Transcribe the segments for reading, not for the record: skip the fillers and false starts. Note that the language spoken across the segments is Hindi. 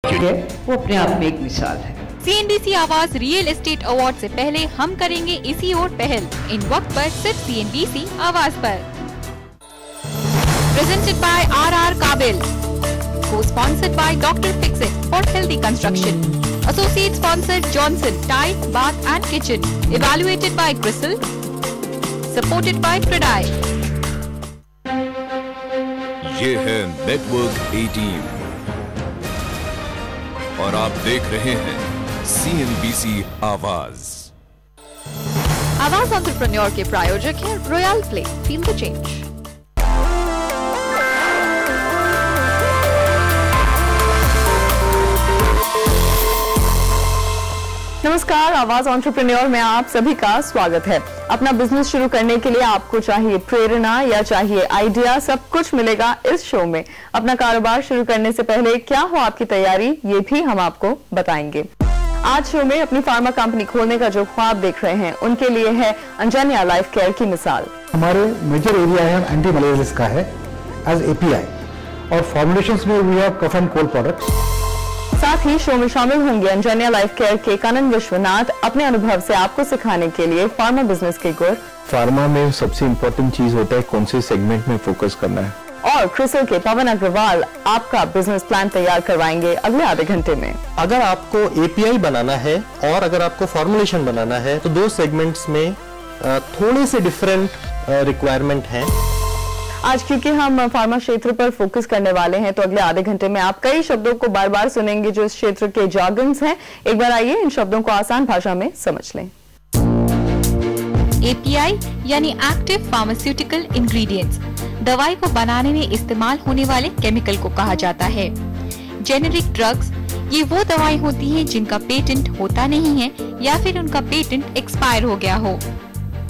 वो अपने आप में एक मिसाल है। CNBC आवाज रियल एस्टेट अवार्ड से पहले हम करेंगे इसी और पहल, इन वक्त पर सिर्फ CNBC आवाज पर। Presented by RR Kabil, co-sponsored by Dr. Fixit for Healthy Construction, associate sponsor Johnson Tile, Bath and Kitchen, evaluated by Crystal, supported by Credai। ये है नेटवर्क 18 और आप देख रहे हैं CNBC आवाज। आवाज एंटरप्रेन्योर के प्रायोजक हैं royal play, feel the change. नमस्कार, आवाज एंटरप्रेन्योर में आप सभी का स्वागत है। अपना बिजनेस शुरू करने के लिए आपको चाहिए प्रेरणा या चाहिए आइडिया, सब कुछ मिलेगा इस शो में। अपना कारोबार शुरू करने से पहले क्या हो आपकी तैयारी, ये भी हम आपको बताएंगे। आज शो में अपनी फार्मा कंपनी खोलने का जो ख्वाब देख रहे हैं, उनके लिए है अंजनिया लाइफ केयर की मिसाल। हमारे मेजर एरिया है एंटी मलेरिया का है एज API और फॉर्मुलेशंस में we have cough and cold products. साथ ही शो में शामिल होंगे अंजनिया लाइफ केयर के कानन विश्वनाथ, अपने अनुभव से आपको सिखाने के लिए फार्मा बिजनेस के गुर। फार्मा में सबसे इम्पोर्टेंट चीज होता है कौन से सेगमेंट में फोकस करना है। और क्रिसल के पवन अग्रवाल आपका बिजनेस प्लान तैयार करवाएंगे अगले आधे घंटे में। अगर आपको API बनाना है और अगर आपको फॉर्मुलेशन बनाना है तो दो सेगमेंट्स में थोड़े से डिफरेंट रिक्वायरमेंट हैं। आज क्योंकि हम फार्मा क्षेत्र पर फोकस करने वाले हैं, तो अगले आधे घंटे में आप कई शब्दों को बार बार सुनेंगे जो इस क्षेत्र के जार्गन्स हैं। एक बार आइए इन शब्दों को आसान भाषा में समझ लें। API यानी एक्टिव फार्मास्यूटिकल इंग्रेडिएंट्स, दवाई को बनाने में इस्तेमाल होने वाले केमिकल को कहा जाता है। जेनेरिक ड्रग्स, ये वो दवाई होती हैं जिनका पेटेंट होता नहीं है या फिर उनका पेटेंट एक्सपायर हो गया हो।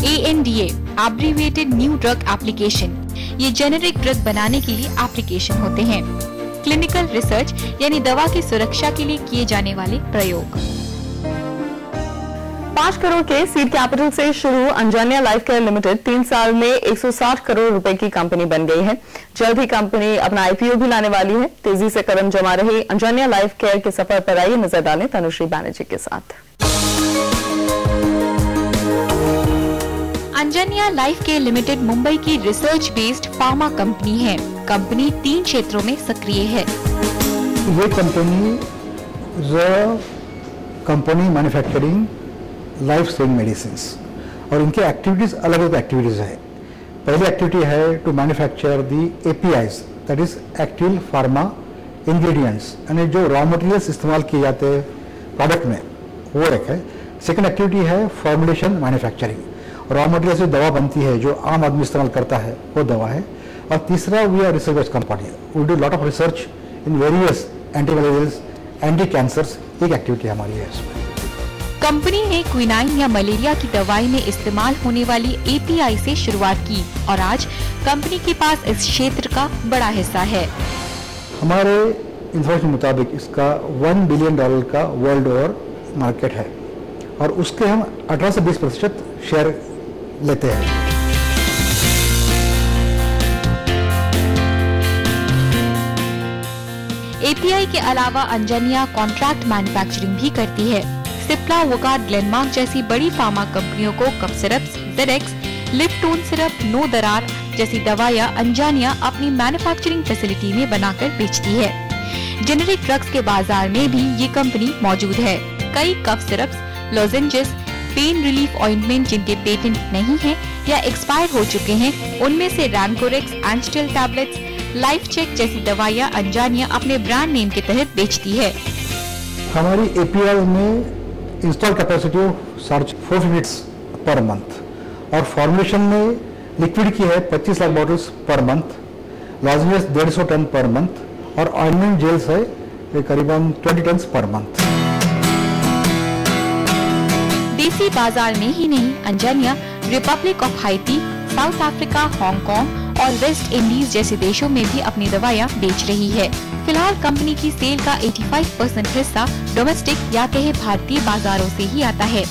ANDA, abbreviated new drug application, ये जेनेरिक ड्रग बनाने के लिए एप्लीकेशन होते हैं। क्लिनिकल रिसर्च यानी दवा की सुरक्षा के लिए किए जाने वाले प्रयोग। 5 करोड़ के सीड कैपिटल से शुरू अंजनिया लाइफ केयर लिमिटेड 3 साल में 160 करोड़ रुपए की कंपनी बन गई है। जल्द ही कंपनी अपना IPO भी लाने वाली है। तेजी से कदम जमा रही अंजनिया लाइफ केयर के सफर पर आइए नजर डालें तनुश्री बैनर्जी के साथ। Anjaniya life care limited Mumbai की रिसर्च बेस्ड फार्मा कंपनी है। कंपनी 3 क्षेत्रों में सक्रिय है। ये company manufacturing life saving medicine और इनके एक्टिविटीज अलग अलग एक्टिविटीज है। पहली एक्टिविटी है to manufacture the APIs, that is active pharma ingredients, यानी जो रॉ मटेरियल्स इस्तेमाल किए जाते हैं प्रोडक्ट में, वो एक है। सेकेंड एक्टिविटी है फॉर्मुलेशन मैन्युफैक्चरिंग, रॉ मटेरियल से दवा बनती है जो आम आदमी इस्तेमाल करता है, वो दवा है। और तीसरा we are research company, we do lot of research in various anti malarials, anti cancers, एक एक्टिविटी हमारी है इसमें। कंपनी ने क्विनाइन या मलेरिया की दवाई में इस्तेमाल होने वाली API से शुरुआत की और आज कंपनी के पास इस क्षेत्र का बड़ा हिस्सा है। हमारे इंफॉर्मेशन मुताबिक इसका $1 बिलियन का वर्ल्ड ओवर मार्केट है और उसके हम 18 से 20% शेयर लेते हैं। API के अलावा अंजनिया कॉन्ट्रैक्ट मैन्युफैक्चरिंग भी करती है। सिप्ला, वोगार्ड, ग्लेनमार्क जैसी बड़ी फार्मा कंपनियों को कफ syrups, ZX, Lipton syrup, no दरार जैसी दवाइयां अंजनिया अपनी मैन्युफैक्चरिंग फैसिलिटी में बनाकर बेचती है। जेनेरिक ड्रग्स के बाजार में भी ये कंपनी मौजूद है। कई cough syrups, lozenges, pain relief ointment जिनके पेटेंट नहीं है या एक्सपायर हो चुके हैं, उनमें से रैमकोरेक्स, एंस्टेल टैबलेट्स, लाइफ चेक जैसी दवाइयां अंजनिया अपने ब्रांड नेम के तहत बेचती है। हमारी API में install capacity 4 units per month और फॉर्मुलेशन में लिक्विड की है 25 lakh bottles per month, lozenges 150 ton per month और ऑइंटमेंट जेल्स है करीबन 20 टन पर मंथ। देसी बाजार में ही नहीं, Anjaniya Republic of हाइती, south Africa, Hong Kong और वेस्ट इंडीज जैसे देशों में भी अपनी दवाइयां बेच रही है। फिलहाल कंपनी की सेल का 85% हिस्सा डोमेस्टिक या कहे भारतीय बाजारों से ही आता है।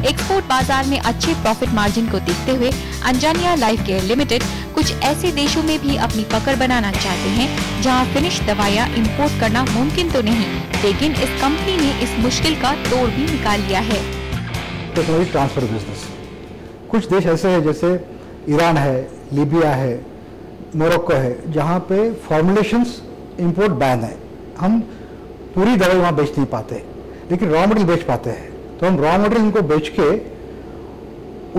एक्सपोर्ट बाजार में अच्छे प्रॉफिट मार्जिन को देखते हुए अंजनिया लाइफ केयर लिमिटेड कुछ ऐसे देशों में भी अपनी पकड़ बनाना चाहते हैं जहां फिनिश दवाइयां इंपोर्ट करना मुमकिन तो नहीं, लेकिन इस कंपनी ने इस मुश्किल का तोड़ भी निकाल लिया है। टेक्नोलॉजी ट्रांसफर बिजनेस, कुछ देश ऐसे हैं जैसे ईरान है, लीबिया है, मोरक्को है, जहाँ पे फॉर्मुलेशंस इंपोर्ट बैन है। हम पूरी दवाई वहाँ बेच नहीं पाते, लेकिन रॉ मटेरियल बेच पाते हैं। तो हम रॉ मटेरियल उनको बेच के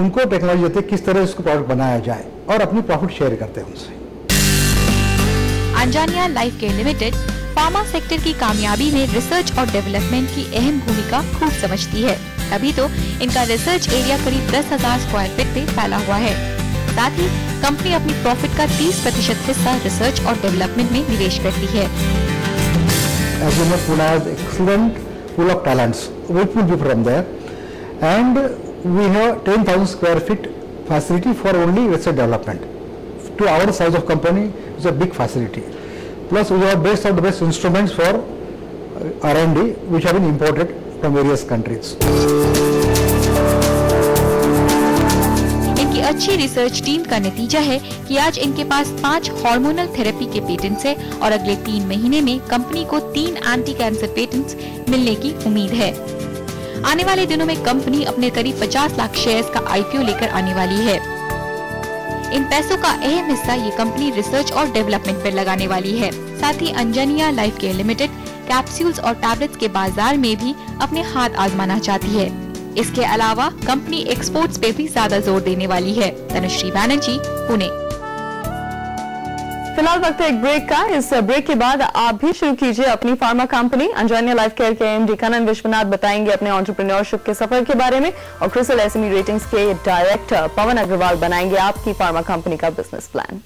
उनको टेक्नोलॉजी देते हैं किस तरह इसको प्रोडक्ट बनाया जाए और अपनी प्रॉफिट शेयर करते हैं उनसे। Anjania life care limited pharma sector की कामयाबी में रिसर्च और डेवलपमेंट की अहम भूमिका खूब समझती है, तभी तो इनका रिसर्च एरिया करीब 10,000 स्क्वायर फीट पे फैला हुआ है। साथ ही कंपनी अपनी प्रॉफिट का 30% हिस्सा रिसर्च और डेवलपमेंट में निवेश करती है। As you know, Pune has excellent pool of talents, which will be from there, and we have 10,000 square feet facility for only research development. To our size of company, it's a big facility. Plus, we have best of the best instruments for R&D, which have been imported from various countries. इनकी अच्छी रिसर्च टीम का नतीजा है कि आज इनके पास 5 हार्मोनल थेरेपी के पेटेंट्स है और अगले 3 महीने में कंपनी को 3 एंटी कैंसर पेटेंट्स मिलने की उम्मीद है। आने वाले दिनों में कंपनी अपने करीब 50 लाख शेयर्स का आईपीओ लेकर आने वाली है। इन पैसों का अहम हिस्सा ये कंपनी रिसर्च और डेवलपमेंट पर लगाने वाली है। साथ ही अंजानिया लाइफ केयर लिमिटेड कैप्सूल्स और टैबलेट्स के बाजार में भी अपने हाथ आजमाना चाहती है। इसके अलावा कंपनी एक्सपोर्ट्स पे भी ज्यादा जोर देने वाली है। तनुश्री बैनर्जी, पुणे। फिलहाल वक्त है एक ब्रेक का। इस ब्रेक के बाद आप भी शुरू कीजिए अपनी फार्मा कंपनी। अंजानिया लाइफ केयर के एमडी कनन विश्वनाथ बताएंगे अपने एंटरप्रेन्योरशिप के सफर के बारे में और क्रिसिल एसएमई रेटिंग्स के डायरेक्टर पवन अग्रवाल बनाएंगे आपकी फार्मा कंपनी का बिजनेस प्लान।